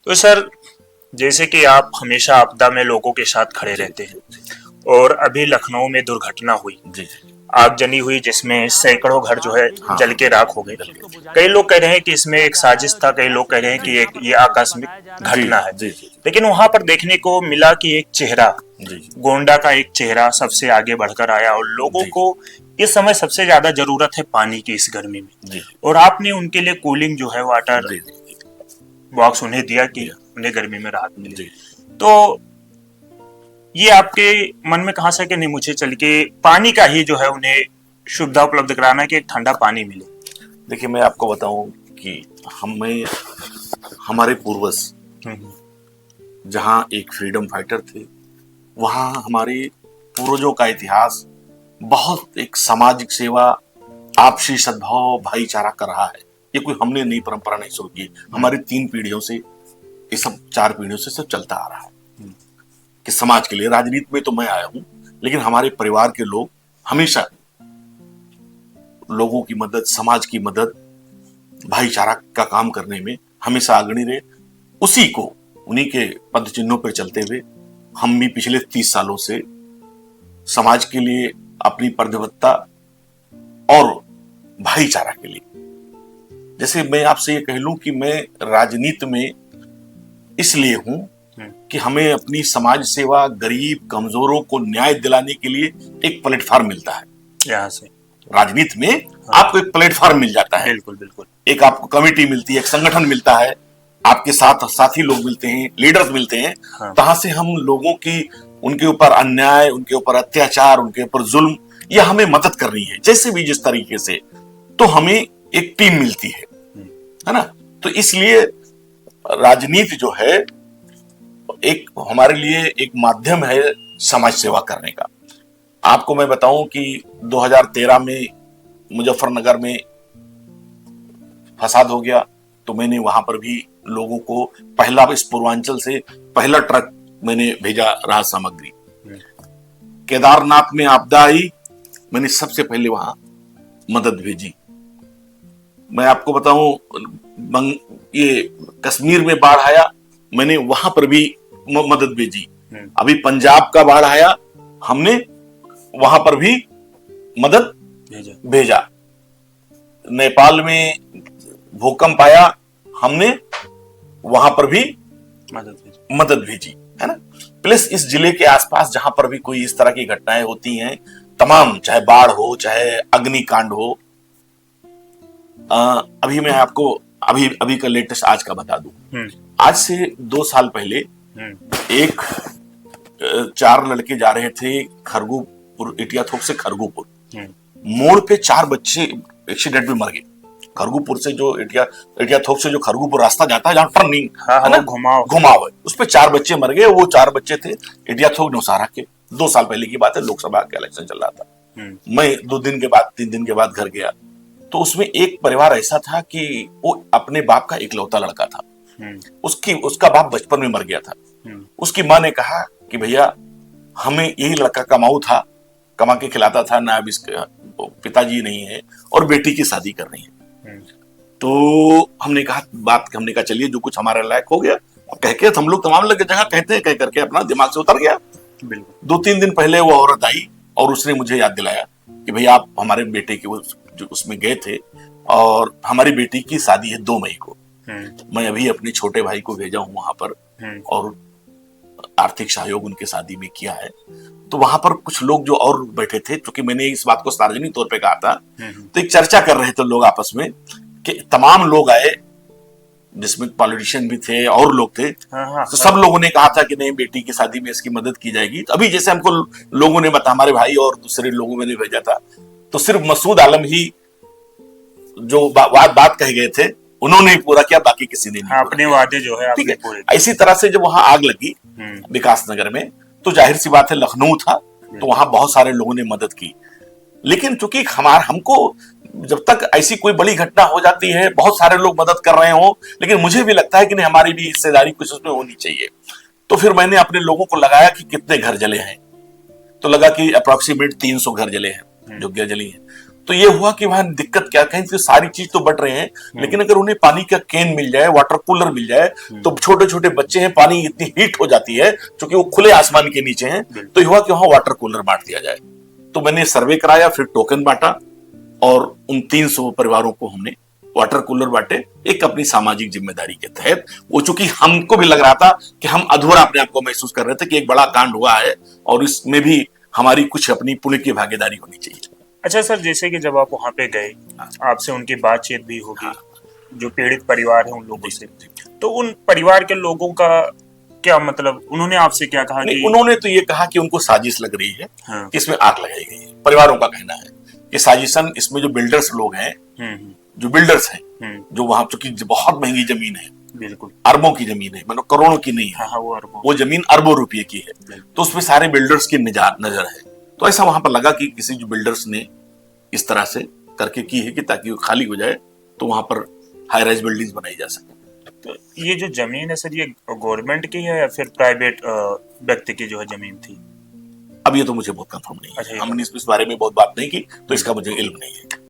तो सर, जैसे कि आप हमेशा आपदा में लोगों के साथ खड़े रहते हैं, और अभी लखनऊ में दुर्घटना हुई, जी जी। आगजनी हुई, जिसमें सैकड़ों घर जो है हाँ जल के राख हो गए। कई लोग कह रहे हैं कि इसमें एक साजिश था, कई लोग कह रहे हैं कि एक ये आकस्मिक जी घटना है। जी जी लेकिन वहां पर देखने को मिला कि एक चेहरा, जी गोंडा का एक चेहरा सबसे आगे बढ़कर आया, और लोगों जी को इस समय सबसे ज्यादा जरूरत है पानी की इस गर्मी में, जी और आपने उनके लिए कूलिंग जो है वाटर जी बॉक्स उन्हें दिया कि दिया उन्हें गर्मी में राहत मिले। जी। तो ये आपके मन में कहां से कि नहीं, मुझे चल के पानी का ही जो है उन्हें सुविधा उपलब्ध कराना है कि एक ठंडा पानी मिले। देखिए, मैं आपको बताऊं कि हमें हमारे पूर्वज हम्म, जहां एक फ्रीडम फाइटर थे, वहां हमारे पूर्वजों का इतिहास बहुत एक सामाजिक सेवा, आपसी सद्भाव, भाईचारा का रहा है। ये कोई हमने नई परंपरा नहीं शुरू की, हमारी 3 पीढ़ियों से, ये सब 4 पीढ़ियों से सब चलता आ रहा है कि समाज के लिए। राजनीति में तो मैं आया हूं, लेकिन हमारे परिवार के लोग हमेशा लोगों की मदद, समाज की मदद, भाईचारा का काम करने में हमेशा अग्रणी रहे। उसी को, उन्हीं के पद चिन्हों पर चलते हुए हम भी पिछले 30 सालों से समाज के लिए अपनी प्रतिबद्धता और भाईचारा के लिए, जैसे मैं आपसे ये कह लूं कि मैं राजनीति में इसलिए हूं कि हमें अपनी समाज सेवा, गरीब कमजोरों को न्याय दिलाने के लिए एक प्लेटफॉर्म मिलता है। यहाँ से राजनीति में आपको एक प्लेटफॉर्म मिल जाता है, बिल्कुल बिल्कुल। एक आपको कमेटी मिलती है, एक संगठन मिलता है, आपके साथ साथी लोग मिलते हैं, लीडर्स मिलते हैं। हाँ। तहां से हम लोगों की, उनके ऊपर अन्याय, उनके ऊपर अत्याचार, उनके ऊपर जुल्म, या हमें मदद करनी है जैसे भी जिस तरीके से, तो हमें एक टीम मिलती है ना। तो इसलिए राजनीति जो है एक हमारे लिए एक माध्यम है समाज सेवा करने का। आपको मैं बताऊं कि 2013 में मुजफ्फरनगर में फसाद हो गया, तो मैंने वहां पर भी लोगों को पहला, इस पूर्वांचल से पहला ट्रक मैंने भेजा राहत सामग्री। केदारनाथ में आपदा आई, मैंने सबसे पहले वहां मदद भेजी। मैं आपको बताऊं, ये कश्मीर में बाढ़ आया, मैंने वहां पर भी मदद भेजी। अभी पंजाब का बाढ़ आया, हमने वहां पर भी मदद भेजा। नेपाल में भूकंप आया, हमने वहां पर भी मदद भेजी, है ना। प्लस इस जिले के आसपास जहां पर भी कोई इस तरह की घटनाएं होती हैं, तमाम, चाहे बाढ़ हो, चाहे अग्निकांड हो। अभी मैं आपको अभी का लेटेस्ट आज का बता दूं। आज से 2 साल पहले एक 4 लड़के जा रहे थे खरगोपुर, इटियाथोक से खरगोपुर, मोड़ पे 4 बच्चे एक्सीडेंट में मर गए। खरगोपुर से जो इटियाथोक से जो खरगोपुर रास्ता जाता है, जहाँ टर्निंग है ना, घुमाव है, उस पे 4 बच्चे मर गए। वो 4 बच्चे थे इटियाथोक नौसारा के। 2 साल पहले की बात है, लोकसभा का इलेक्शन चल रहा था। मैं 2 दिन के बाद, 3 दिन के बाद घर गया, तो उसमें एक परिवार ऐसा था कि वो अपने बाप का इकलौता लड़का था। उसका बाप बचपन में मर गया था। उसकी माँ ने कहा कि भैया, हमें यही लड़का कमाऊ था, कमा के खिलाता था ना, अब इसके पिताजी नहीं है और बेटी की शादी करनी है। तो हमने कहा चलिए, जो कुछ हमारे लायक हो गया। अब कह के हम लोग तमाम लगे जगह कहते हैं, कह करके अपना दिमाग से उतर गया। 2-3 दिन पहले वो औरत आई और उसने मुझे याद दिलाया कि भैया, आप हमारे बेटे के उसमें गए थे, और हमारी बेटी की शादी है 2 मई को। मैं अभी अपने छोटे भाई को भेजा हूं वहां पर, और आर्थिक सहयोग उनके शादी में किया है। तो वहां पर कुछ लोग जो और बैठे थे, क्योंकि मैंने इस बात को सार्वजनिक तौर पे कहा था, तो एक चर्चा कर रहे थे लोग आपस में कि तमाम लोग आए, जिसमें पॉलिटिशियन भी थे और लोग थे। तो सब लोगों ने कहा था कि नहीं, बेटी की शादी में इसकी मदद की जाएगी। तो अभी जैसे हमको लोगों ने बताया, हमारे भाई और दूसरे लोगों ने भेजा था, तो सिर्फ मसूद आलम ही जो बात कह गए थे, उन्होंने पूरा किया, बाकी किसी ने नहीं। अपने वादे जो है आपने पूरे। इसी तरह से जब वहां आग लगी विकास नगर में, तो जाहिर सी बात है, लखनऊ था, तो वहां बहुत सारे लोगों ने मदद की। लेकिन चूंकि हमको जब तक ऐसी कोई बड़ी घटना हो जाती है, बहुत सारे लोग मदद कर रहे हो, लेकिन मुझे भी लगता है कि नहीं, हमारी भी हिस्सेदारी कुछ उसमें होनी चाहिए। तो फिर मैंने अपने लोगों को लगाया कि कितने घर जले हैं, तो लगा कि अप्रोक्सीमेट 300 घर जले हैं, झुग्गियां जली हैं। तो ये हुआ कि वहां दिक्कत क्या, कहीं तो सारी चीज तो बट रहे हैं लेकिन अगर उन्हें पानी का कैन मिल जाए, वाटर कूलर मिल जाए, तो छोटे छोटे बच्चे हैं, पानी इतनी हीट हो जाती है क्योंकि वो खुले आसमान के नीचे हैं, तो हुआ कि वहां वाटर कूलर बांट दिया जाए। तो मैंने सर्वे कराया, फिर टोकन बांटा और उन 300 परिवारों को हमने वाटर कूलर बांटे, एक अपनी सामाजिक जिम्मेदारी के तहत। वो चूंकि हमको भी लग रहा था कि हम अधूरा अपने आप को महसूस कर रहे थे कि एक बड़ा कांड हुआ है और इसमें भी हमारी कुछ अपनी पुण्य की भागीदारी होनी चाहिए। अच्छा सर, जैसे कि जब आप वहां पे गए, आपसे उनकी बातचीत भी होगी, जो पीड़ित परिवार है उन लोगों से, तो उन परिवार के लोगों का क्या मतलब, उन्होंने आपसे क्या कहा? कि उन्होंने तो ये कहा कि उनको साजिश लग रही है, हाँ। कि इसमें आग लगाई गई है। परिवारों का कहना है कि साजिशन, इसमें जो बिल्डर्स लोग हैं, जो बिल्डर्स हैं, जो वहां, चूंकि बहुत महंगी जमीन है, बिल्कुल अरबों की जमीन है, मतलब करोड़ों की नहीं है। हाँ, वो जमीन अरबों रुपये की है, तो उसमें सारे बिल्डर्स की नजर है। तो ऐसा वहां पर लगा कि किसी जो बिल्डर्स ने इस तरह से करके की है कि ताकि वो खाली हो जाए तो वहां पर हाई राइज बिल्डिंग्स बनाई जा सके। तो ये जो जमीन है सर, ये गवर्नमेंट की है या फिर प्राइवेट व्यक्ति की जो है जमीन थी? अब ये तो मुझे बहुत कंफर्म नहीं है, अच्छा, हमने इस बारे में बहुत बात नहीं की, तो इसका मुझे इल्म नहीं है।